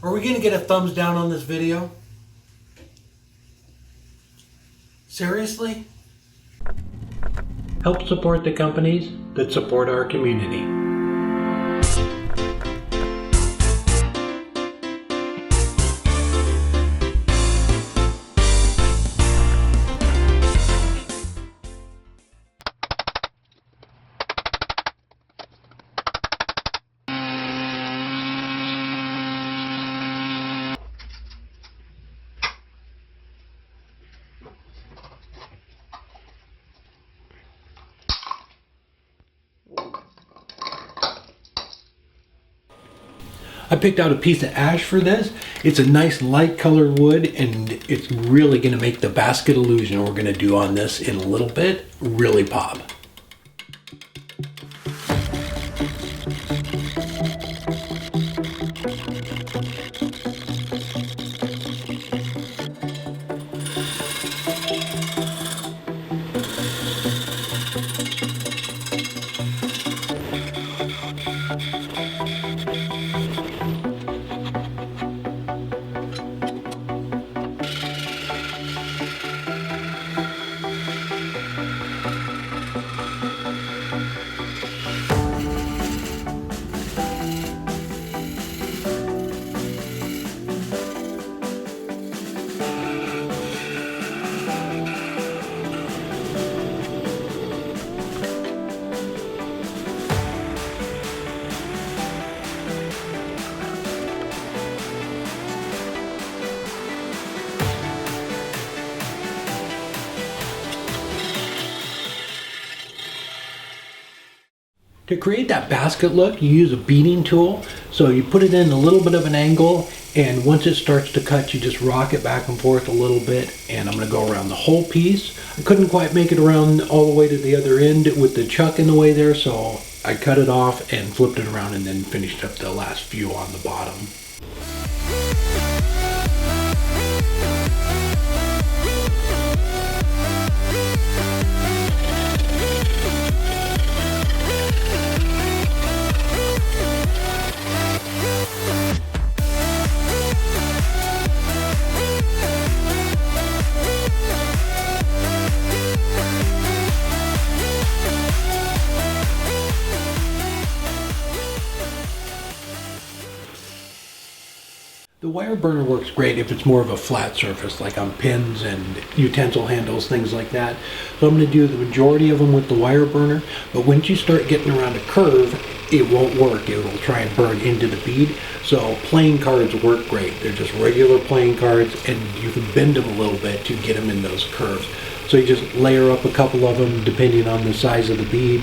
Are we going to get a thumbs down on this video? Seriously? Help support the companies that support our community. I picked out a piece of ash for this. It's a nice light colored wood, and it's really going to make the basket illusion we're going to do on this in a little bit really pop. To create that basket look, you use a beading tool. So you put it in a little bit of an angle, and once it starts to cut, you just rock it back and forth a little bit. And I'm going to go around the whole piece. I couldn't quite make it around all the way to the other end with the chuck in the way there, so I cut it off and flipped it around and then finished up the last few on the bottom. The wire burner works great if it's more of a flat surface, like on pins and utensil handles, things like that. So I'm going to do the majority of them with the wire burner, but once you start getting around a curve, it won't work. It will try and burn into the bead. So playing cards work great. They're just regular playing cards, and you can bend them a little bit to get them in those curves. So you just layer up a couple of them depending on the size of the bead.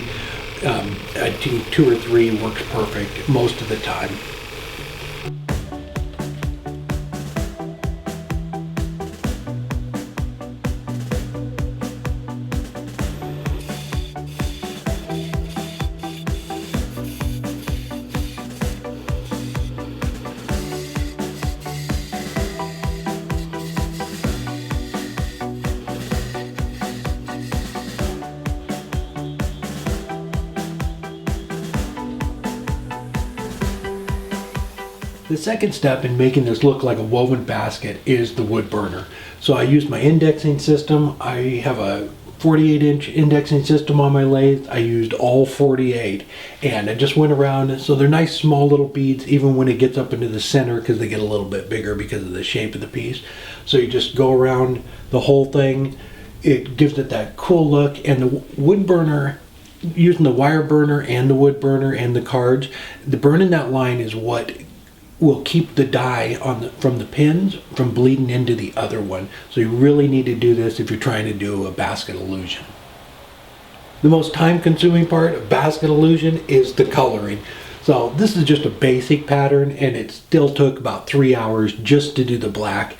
I think 2 or 3 works perfect most of the time. The second step in making this look like a woven basket is the wood burner. So I use my indexing system. I have a 48-inch indexing system on my lathe. I used all 48, and I just went around. So they're nice small little beads even when it gets up into the center, because they get a little bit bigger because of the shape of the piece. So you just go around the whole thing. It gives it that cool look. And the wood burner, using the wire burner and the wood burner and the cards, the burning that line is what will keep the dye from the pins from bleeding into the other one. So you really need to do this if you're trying to do a basket illusion. The most time-consuming part of basket illusion is the coloring. So this is just a basic pattern, and it still took about 3 hours just to do the black.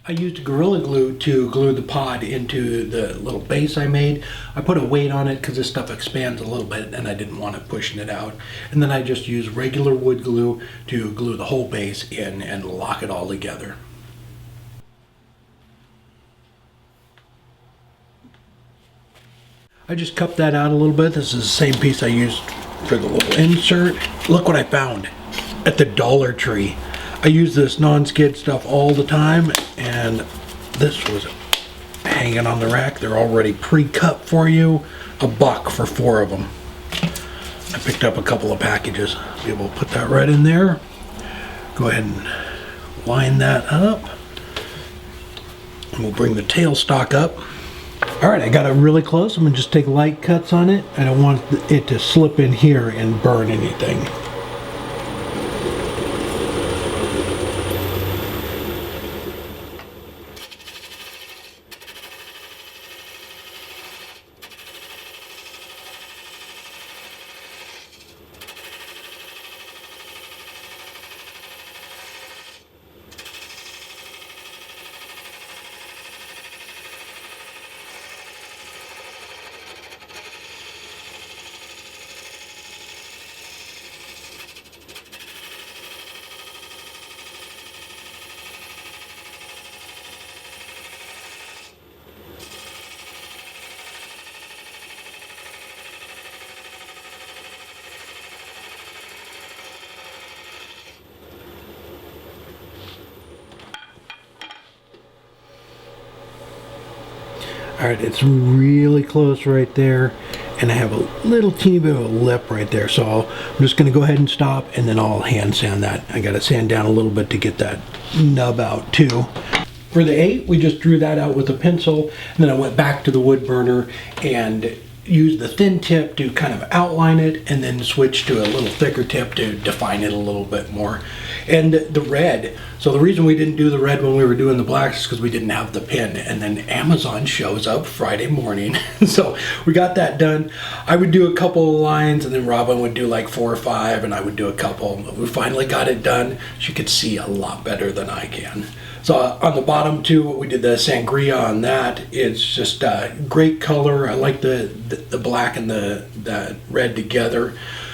I used Gorilla Glue to glue the pod into the little base I made. I put a weight on it because this stuff expands a little bit and I didn't want it pushing it out. And then I just used regular wood glue to glue the whole base in and lock it all together. I just cupped that out a little bit. This is the same piece I used for the little insert. Look what I found at the Dollar Tree. I use this non-skid stuff all the time, and this was hanging on the rack. They're already pre-cut for you. $1 for 4 of them. I picked up a couple of packages. Be able to put that right in there. Go ahead and line that up. And we'll bring the tailstock up. All right, I got it really close. I'm gonna just take light cuts on it. I don't want it to slip in here and burn anything. All right, it's really close right there, and I have a little teeny bit of a lip right there, so I'm just going to go ahead and stop, and then I'll hand sand that. I got to sand down a little bit to get that nub out too. For the 8, we just drew that out with a pencil, and then I went back to the wood burner and used the thin tip to kind of outline it, and then switch to a little thicker tip to define it a little bit more. And the red, so the reason we didn't do the red when we were doing the blacks is because we didn't have the pin, and then Amazon shows up Friday morning. So we got that done. I would do a couple of lines, and then Robin would do like 4 or 5, and I would do a couple. We finally got it done. She could see a lot better than I can. So on the bottom too, we did the sangria on that. It's just a great color. I like the black and the red together.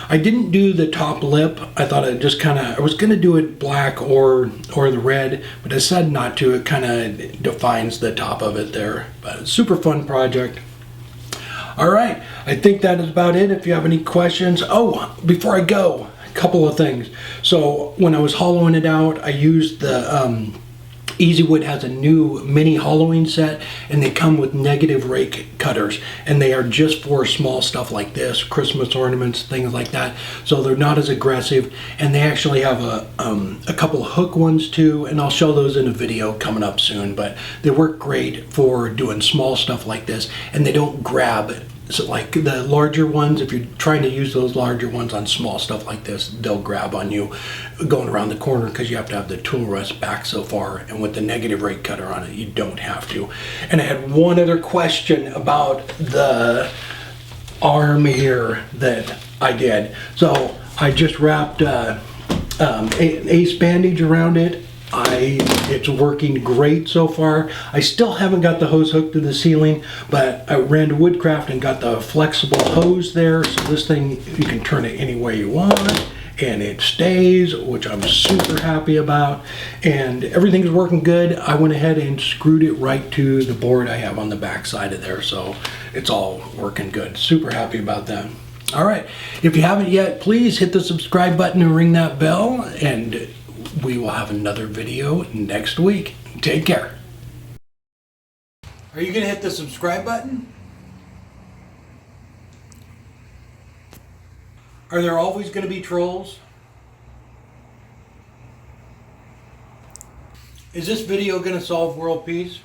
I didn't do the top lip. I thought I just kind of, I was going to do it black or the red, but I decided not to. It kind of defines the top of it there. But super fun project. All right, I think that is about it. If you have any questions, oh, before I go, a couple of things. So when I was hollowing it out, I used the EasyWood has a new mini hollowing set, and they come with negative rake cutters, and they are just for small stuff like this, Christmas ornaments, things like that. So they're not as aggressive, and they actually have a couple of hook ones too, and I'll show those in a video coming up soon. But they work great for doing small stuff like this, and they don't grab. So like the larger ones, if you're trying to use those larger ones on small stuff like this, they'll grab on you going around the corner because you have to have the tool rest back so far. And with the negative rake cutter on it, you don't have to. And I had one other question about the arm here that I did. So I just wrapped an ace bandage around it. It's working great so far. I still haven't got the hose hooked to the ceiling, but I ran to Woodcraft and got the flexible hose there. So this thing, you can turn it any way you want, and it stays, which I'm super happy about. And everything's working good. I went ahead and screwed it right to the board I have on the back side of there, so it's all working good. Super happy about that. All right, if you haven't yet, please hit the subscribe button and ring that bell, and we will have another video next week. Take care. Are you going to hit the subscribe button? Are there always going to be trolls? Is this video going to solve world peace?